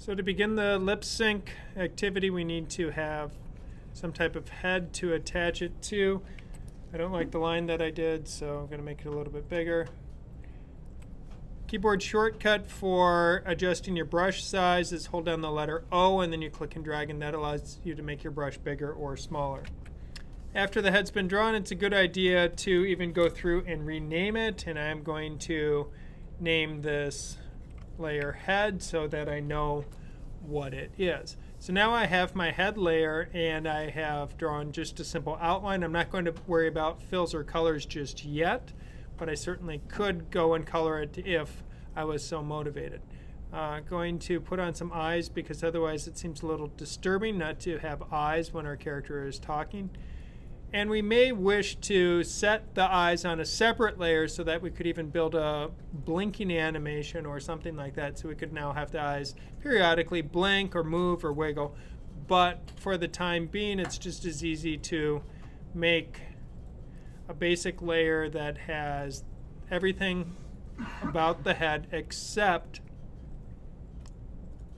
So to begin the lip sync activity, we need to have some type of head to attach it to. I don't like the line that I did, so I'm going to make it a little bit bigger. Keyboard shortcut for adjusting your brush size is hold down the letter O and then you click and drag, and that allows you to make your brush bigger or smaller. After the head's been drawn, it's a good idea to even go through and rename it, and I'm going to name this layer head so that I know what it is. So now I have my head layer and I have drawn just a simple outline. I'm not going to worry about fills or colors just yet, but I certainly could go and color it if I was so motivated. Going to put on some eyes because otherwise it seems a little disturbing not to have eyes when our character is talking. And we may wish to set the eyes on a separate layer so that we could even build a blinking animation or something like that. So we could now have the eyes periodically blink or move or wiggle. But for the time being, it's just as easy to make a basic layer that has everything about the head except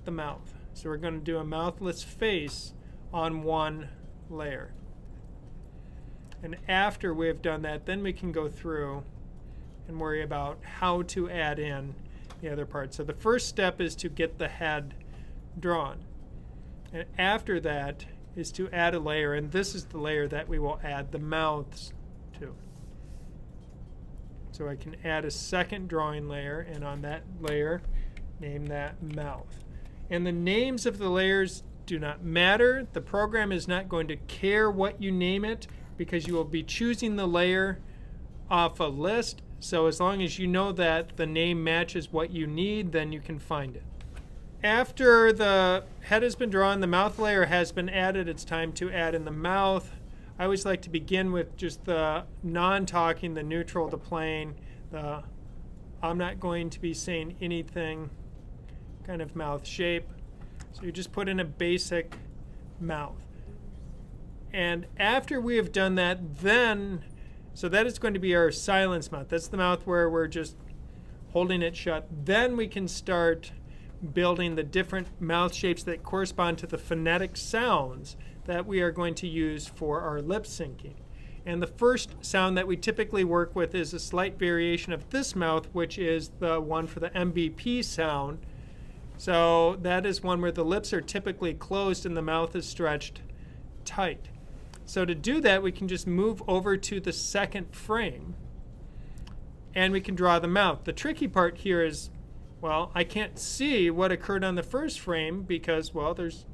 the mouth. So we're going to do a mouthless face on one layer. And after we've done that, then we can go through and worry about how to add in the other parts. So the first step is to get the head drawn. And after that is to add a layer, and this is the layer that we will add the mouths to. So I can add a second drawing layer, and on that layer, name that mouth. And the names of the layers do not matter. The program is not going to care what you name it, because you will be choosing the layer off a list. So as long as you know that the name matches what you need, then you can find it. After the head has been drawn, the mouth layer has been added, it's time to add in the mouth. I always like to begin with just the non-talking, the neutral, the plain, the I'm not going to be saying anything kind of mouth shape. So you just put in a basic mouth. And after we have done that, then, so that is going to be our silence mouth. That's the mouth where we're just holding it shut. Then we can start building the different mouth shapes that correspond to the phonetic sounds that we are going to use for our lip syncing. And the first sound that we typically work with is a slight variation of this mouth, which is the one for the MBP sound. So that is one where the lips are typically closed and the mouth is stretched tight. So to do that, we can just move over to the second frame and we can draw the mouth. The tricky part here is, well, I can't see what occurred on the first frame because, well, there's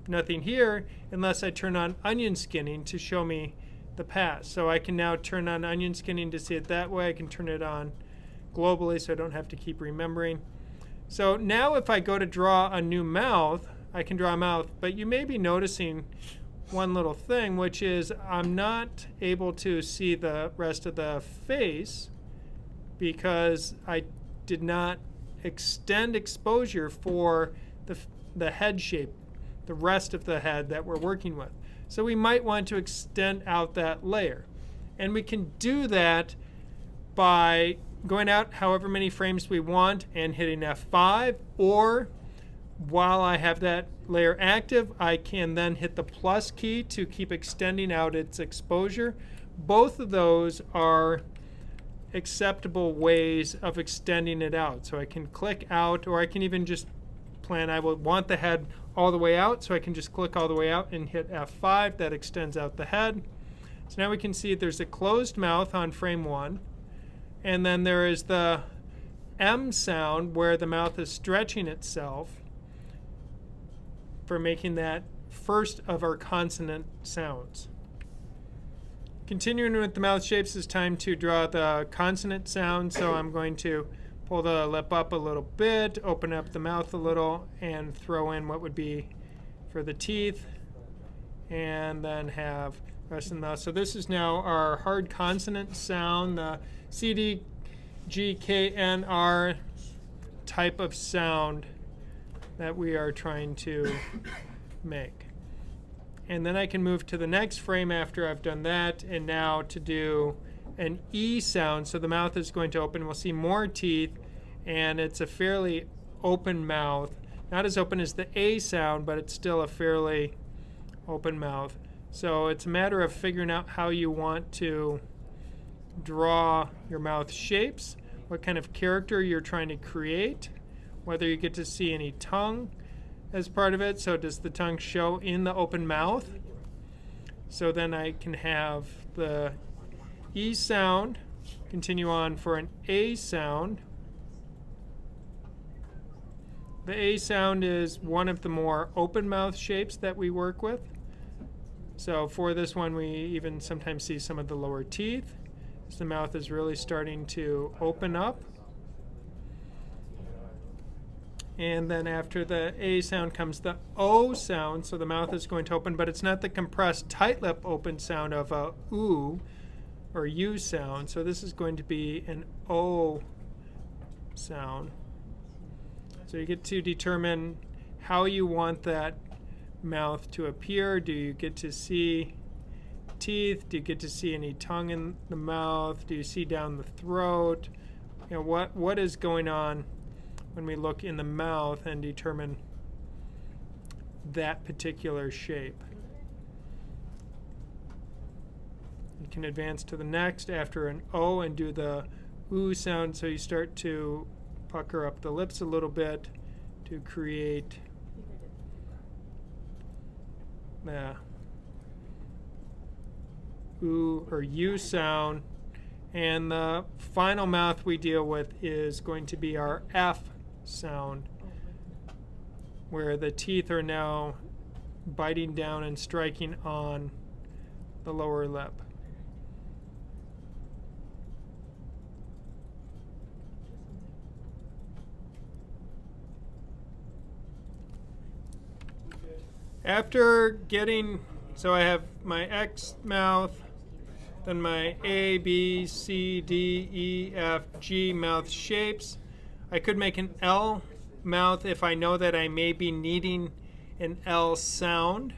nothing here unless I turn on onion skinning to show me the past. So I can now turn on onion skinning to see it that way. I can turn it on globally so I don't have to keep remembering. So now if I go to draw a new mouth, I can draw a mouth, but you may be noticing one little thing, which is I'm not able to see the rest of the face because I did not extend exposure for the head shape, the rest of the head that we're working with. So we might want to extend out that layer. And we can do that by going out however many frames we want and hitting F5, or while I have that layer active, I can then hit the plus key to keep extending out its exposure. Both of those are acceptable ways of extending it out. So I can click out, or I can even just plan I will want the head all the way out, so I can just click all the way out and hit F5. That extends out the head. So now we can see there's a closed mouth on frame 1, and then there is the M sound where the mouth is stretching itself for making that first of our consonant sounds. Continuing with the mouth shapes, it's time to draw the consonant sound. So I'm going to pull the lip up a little bit, open up the mouth a little, and throw in what would be for the teeth, and then have the rest of the mouth. So this is now our hard consonant sound, the C, D, G, K, N, R type of sound that we are trying to make. And then I can move to the next frame after I've done that, and now to do an E sound. So the mouth is going to open. We'll see more teeth, and it's a fairly open mouth. Not as open as the A sound, but it's still a fairly open mouth. So it's a matter of figuring out how you want to draw your mouth shapes, what kind of character you're trying to create, whether you get to see any tongue as part of it. So does the tongue show in the open mouth? So then I can have the E sound continue on for an A sound. The A sound is one of the more open mouth shapes that we work with. So for this one, we even sometimes see some of the lower teeth. So the mouth is really starting to open up. And then after the A sound comes the O sound. So the mouth is going to open, but it's not the compressed tight lip open sound of a oo or U sound. So this is going to be an O sound. So you get to determine how you want that mouth to appear. Do you get to see teeth? Do you get to see any tongue in the mouth? Do you see down the throat? You know, what is going on when we look in the mouth and determine that particular shape? You can advance to the next after an O and do the oo sound, so you start to pucker up the lips a little bit to create the oo or U sound. And the final mouth we deal with is going to be our F sound, where the teeth are now biting down and striking on the lower lip. After getting, so I have my X mouth, then my A, B, C, D, E, F, G mouth shapes. I could make an L mouth if I know that I may be needing an L sound.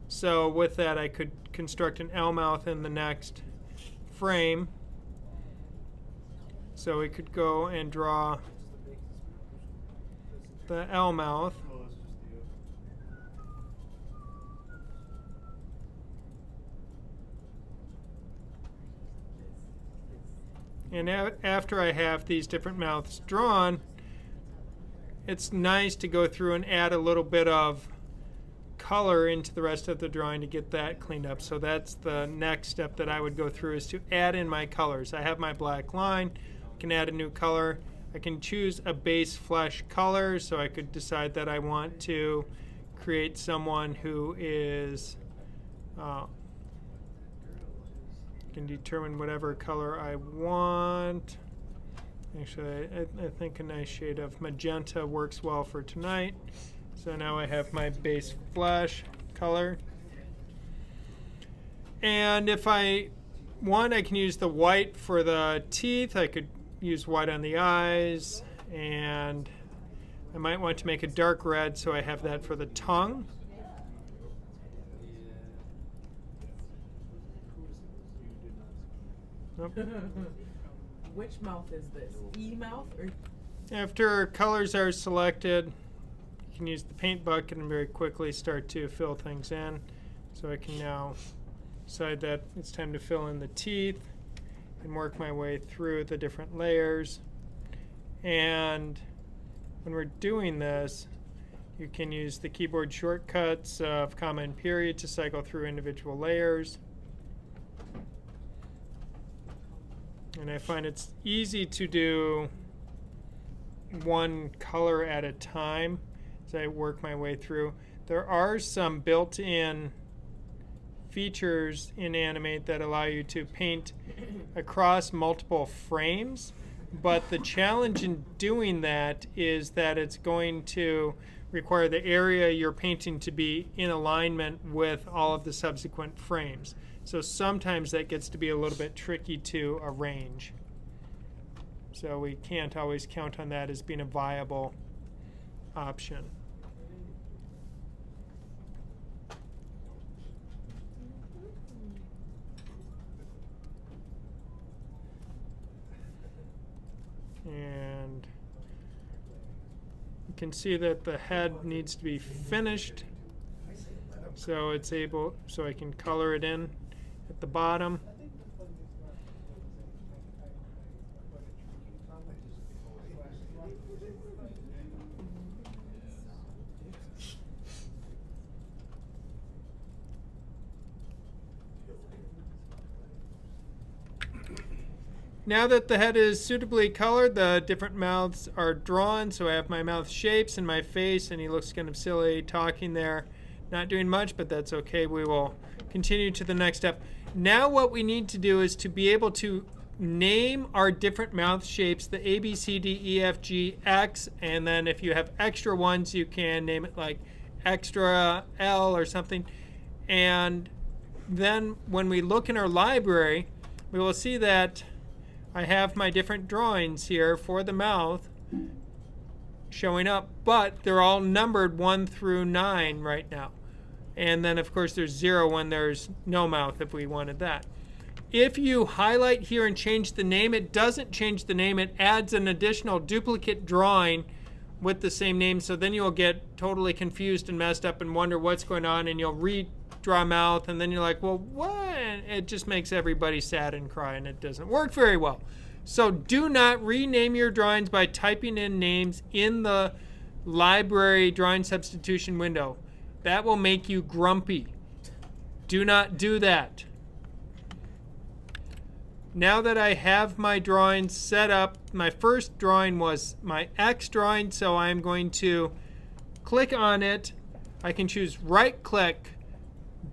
So with that, I could construct an L mouth in the next frame. So we could go and draw the L mouth. And after I have these different mouths drawn, it's nice to go through and add a little bit of color into the rest of the drawing to get that cleaned up. So that's the next step that I would go through, is to add in my colors. I have my black line. I can add a new color. I can choose a base flesh color, so I could decide that I want to create someone who is can determine whatever color I want. Actually, I think a nice shade of magenta works well for tonight. So now I have my base flesh color. And if I want, I can use the white for the teeth. I could use white on the eyes. And I might want to make a dark red, so I have that for the tongue. Nope. Which mouth is this? E mouth or? After colors are selected, you can use the paint bucket and very quickly start to fill things in. So I can now decide that it's time to fill in the teeth and work my way through the different layers. And when we're doing this, you can use the keyboard shortcuts of comma and period to cycle through individual layers. And I find it's easy to do one color at a time as I work my way through. There are some built-in features in Animate that allow you to paint across multiple frames, but the challenge in doing that is that it's going to require the area you're painting to be in alignment with all of the subsequent frames. So sometimes that gets to be a little bit tricky to arrange. So we can't always count on that as being a viable option. And can see that the head needs to be finished. So it's able, so I can color it in at the bottom. Now that the head is suitably colored, the different mouths are drawn. So I have my mouth shapes and my face, and he looks kind of silly talking there. Not doing much, but that's okay. We will continue to the next step. Now what we need to do is to be able to name our different mouth shapes, the A, B, C, D, E, F, G, X, and then if you have extra ones, you can name it like extra L or something. And then when we look in our library, we will see that I have my different drawings here for the mouth showing up, but they're all numbered 1 through 9 right now. And then, of course, there's 0 when there's no mouth if we wanted that. If you highlight here and change the name, it doesn't change the name. It adds an additional duplicate drawing with the same name. So then you'll get totally confused and messed up and wonder what's going on, and you'll redraw mouth, and then you're like, well, what? It just makes everybody sad and cry, and it doesn't work very well. So do not rename your drawings by typing in names in the library drawing substitution window. That will make you grumpy. Do not do that. Now that I have my drawings set up, my first drawing was my X drawing, so I'm going to click on it. I can choose right click,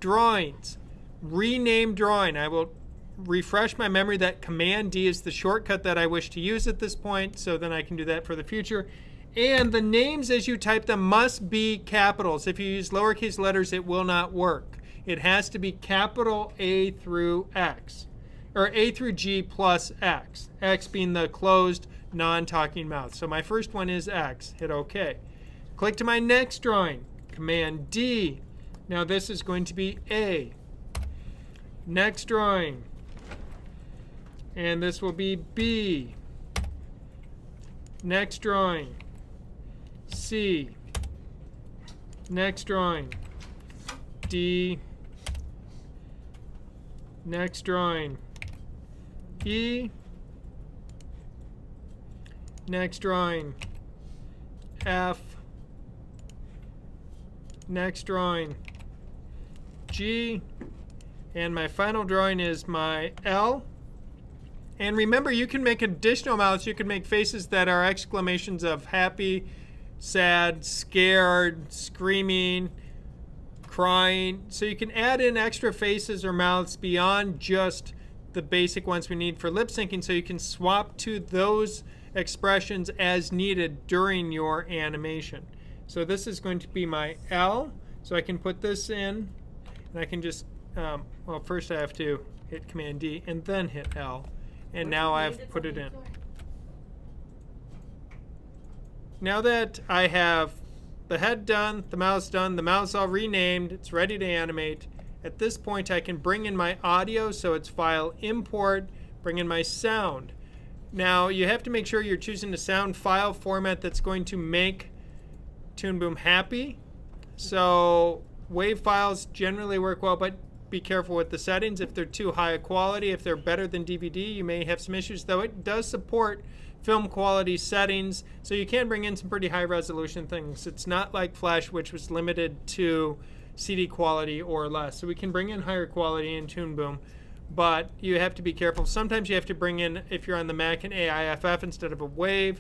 drawings, rename drawing. I will refresh my memory that Command D is the shortcut that I wish to use at this point, so then I can do that for the future. And the names as you type them must be capitals. If you use lowercase letters, it will not work. It has to be capital A through X, or A through G plus X, X being the closed non-talking mouth. So my first one is X. Hit OK. Click to my next drawing, Command D. Now this is going to be A. Next drawing, and this will be B. Next drawing, C. Next drawing, D. Next drawing, E. Next drawing, F. Next drawing, G. And my final drawing is my L. And remember, you can make additional mouths. You can make faces that are exclamations of happy, sad, scared, screaming, crying. So you can add in extra faces or mouths beyond just the basic ones we need for lip syncing, so you can swap to those expressions as needed during your animation. So this is going to be my L. So I can put this in, and I can just, well, first I have to hit Command D and then hit L. And now I've put it in. Now that I have the head done, the mouth's all renamed, it's ready to animate. At this point, I can bring in my audio, so it's file import, bring in my sound. Now, you have to make sure you're choosing a sound file format that's going to make Toon Boom happy. So WAV files generally work well, but be careful with the settings. If they're too high a quality, if they're better than DVD, you may have some issues, though it does support film quality settings, so you can bring in some pretty high resolution things. It's not like Flash, which was limited to CD quality or less. So we can bring in higher quality in Toon Boom, but you have to be careful. Sometimes you have to bring in, if you're on the Mac, an AIFF instead of a WAV,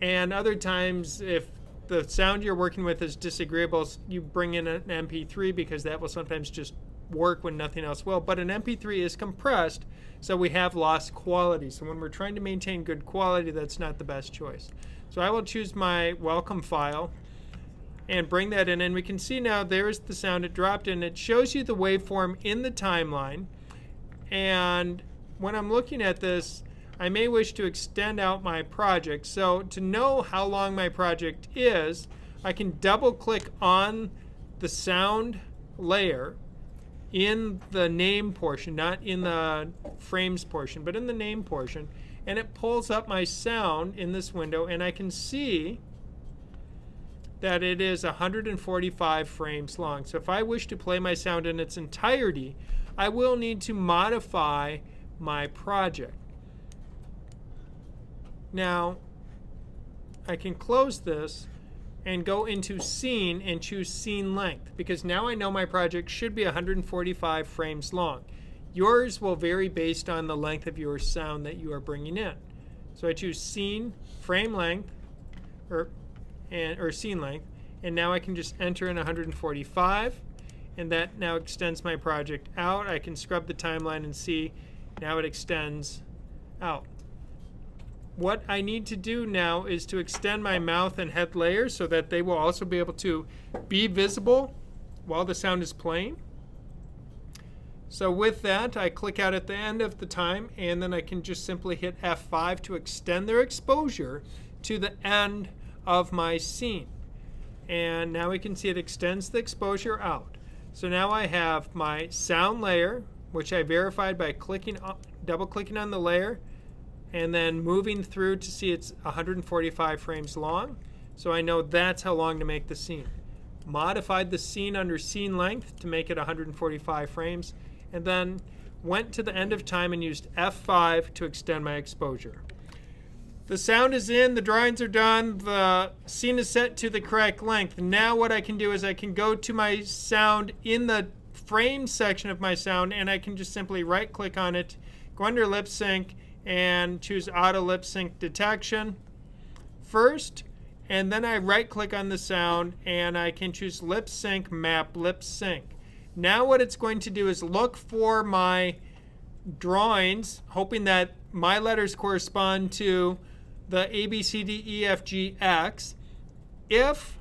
and other times if the sound you're working with is disagreeable, you bring in an MP3 because that will sometimes just work when nothing else will. But an MP3 is compressed, so we have lost quality. So when we're trying to maintain good quality, that's not the best choice. So I will choose my welcome file and bring that in, and we can see now there's the sound it dropped in. It shows you the waveform in the timeline, and when I'm looking at this, I may wish to extend out my project. So to know how long my project is, I can double click on the sound layer in the name portion, not in the frames portion, but in the name portion, and it pulls up my sound in this window, and I can see that it is 145 frames long. So if I wish to play my sound in its entirety, I will need to modify my project. Now, I can close this and go into scene and choose scene length, because now I know my project should be 145 frames long. Yours will vary based on the length of your sound that you are bringing in. So I choose scene, frame length, or scene length, and now I can just enter in 145, and that now extends my project out. I can scrub the timeline and see now it extends out. What I need to do now is to extend my mouth and head layers so that they will also be able to be visible while the sound is playing. So with that, I click out at the end of the time, and then I can just simply hit F5 to extend their exposure to the end of my scene. And now we can see it extends the exposure out. So now I have my sound layer, which I verified by double-clicking on the layer, and then moving through to see it's 145 frames long. So I know that's how long to make the scene. Modified the scene under scene length to make it 145 frames, and then went to the end of time and used F5 to extend my exposure. The sound is in, the drawings are done, the scene is set to the correct length. Now what I can do is I can go to my sound in the frame section of my sound, and I can just simply right click on it, go under lip sync, and choose auto lip sync detection first, and then I right click on the sound and I can choose lip sync map lip sync. Now what it's going to do is look for my drawings, hoping that my letters correspond to the A, B, C, D, E, F, G, X. If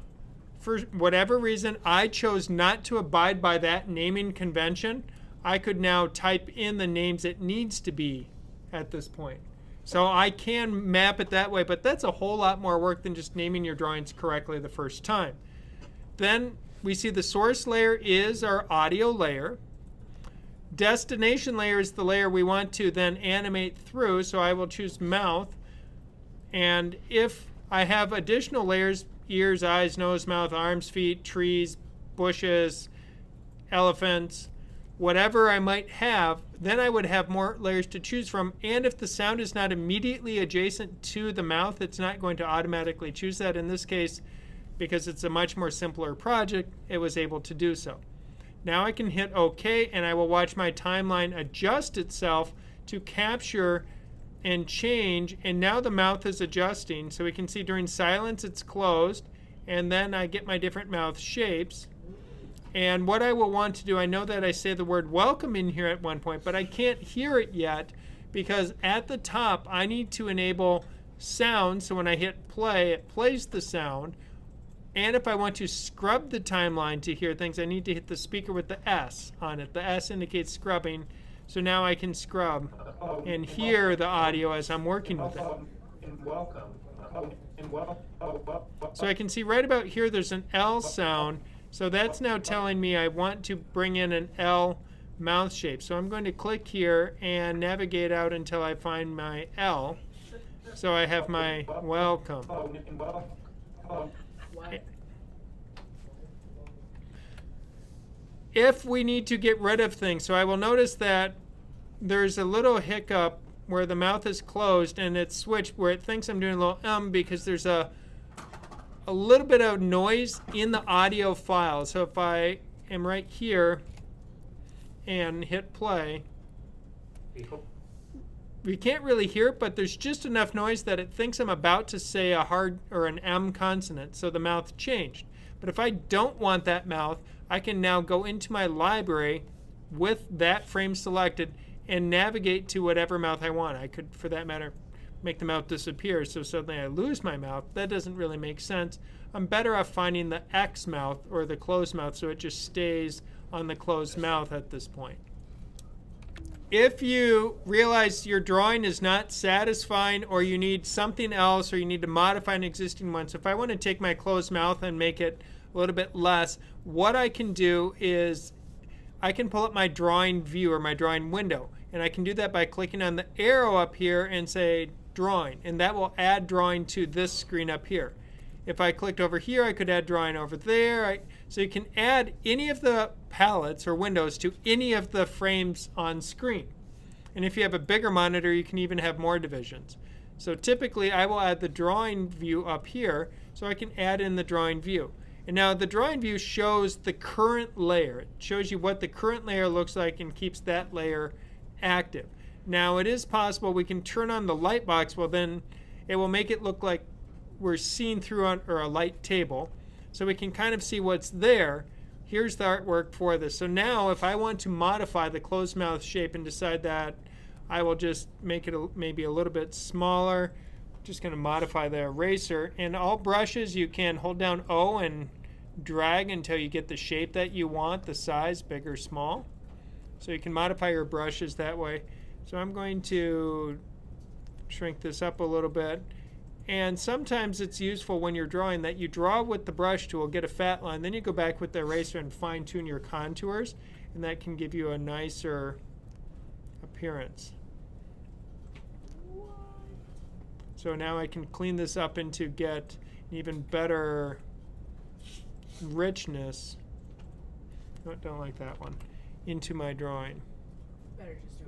for whatever reason I chose not to abide by that naming convention, I could now type in the names it needs to be at this point. So I can map it that way, but that's a whole lot more work than just naming your drawings correctly the first time. Then we see the source layer is our audio layer. Destination layer is the layer we want to then animate through, so I will choose mouth. And if I have additional layers, ears, eyes, nose, mouth, arms, feet, trees, bushes, elephants, whatever I might have, then I would have more layers to choose from. And if the sound is not immediately adjacent to the mouth, it's not going to automatically choose that. In this case, because it's a much more simpler project, it was able to do so. Now I can hit OK, and I will watch my timeline adjust itself to capture and change. And now the mouth is adjusting. So we can see during silence it's closed, and then I get my different mouth shapes. And what I will want to do, I know that I say the word welcome in here at one point, but I can't hear it yet because at the top I need to enable sound. So when I hit play, it plays the sound. And if I want to scrub the timeline to hear things, I need to hit the speaker with the S on it. The S indicates scrubbing. So now I can scrub and hear the audio as I'm working with it. So I can see right about here there's an L sound. So that's now telling me I want to bring in an L mouth shape. So I'm going to click here and navigate out until I find my L. So I have my welcome. If we need to get rid of things, so I will notice that there's a little hiccup where the mouth is closed and it's switched where it thinks I'm doing a little because there's a little bit of noise in the audio file. So if I am right here and hit play, we can't really hear it, but there's just enough noise that it thinks I'm about to say a hard or an M consonant, so the mouth changed. But if I don't want that mouth, I can now go into my library with that frame selected and navigate to whatever mouth I want. I could, for that matter, make the mouth disappear, so suddenly I lose my mouth. That doesn't really make sense. I'm better off finding the X mouth or the closed mouth, so it just stays on the closed mouth at this point. If you realize your drawing is not satisfying, or you need something else, or you need to modify an existing one, so if I want to take my closed mouth and make it a little bit less, what I can do is I can pull up my drawing view or my drawing window, and I can do that by clicking on the arrow up here and say drawing, and that will add drawing to this screen up here. If I clicked over here, I could add drawing over there. So you can add any of the palettes or windows to any of the frames on screen. And if you have a bigger monitor, you can even have more divisions. So typically, I will add the drawing view up here, so I can add in the drawing view. And now the drawing view shows the current layer. It shows you what the current layer looks like and keeps that layer active. Now it is possible we can turn on the light box. Well, then it will make it look like we're seeing through or a light table, so we can kind of see what's there. Here's the artwork for this. So now if I want to modify the closed mouth shape and decide that I will just make it maybe a little bit smaller, just going to modify the eraser. And all brushes, you can hold down O and drag until you get the shape that you want, the size, big or small. So you can modify your brushes that way. So I'm going to shrink this up a little bit. And sometimes it's useful when you're drawing that you draw with the brush tool, get a fat line, then you go back with the eraser and fine tune your contours, and that can give you a nicer appearance. So now I can clean this up and to get an even better richness. No, don't like that one. Into my drawing. Better just do